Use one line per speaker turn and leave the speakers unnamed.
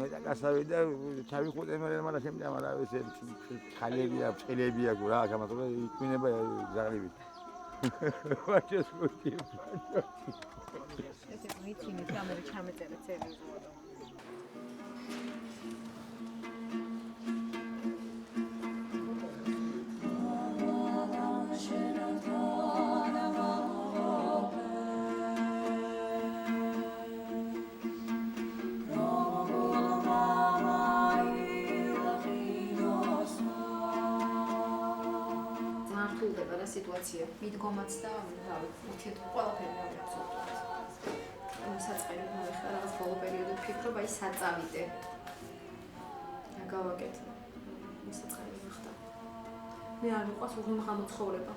მეტაკასავი და ჩავიხუტე მე მაგრამ შემდეგ არა ესე ხალებია, ფელებია რა გამატება იკვინება ზაღლებით. ვაჭეს ხუთი.
ესე მიცინეთ ამერე ჩამეწერეთ სერიოზულად. სიტუაცია მიდგომაც და უთიეთ ყველაფერი ამბობს საწყელი მოიხდა რაღაც ბოლო პერიოდი ვფიქრობ აი საწავიდე გავაკეთე საწყელი ხდა მე არ მიყვარს უღმაღალო ცხოვრება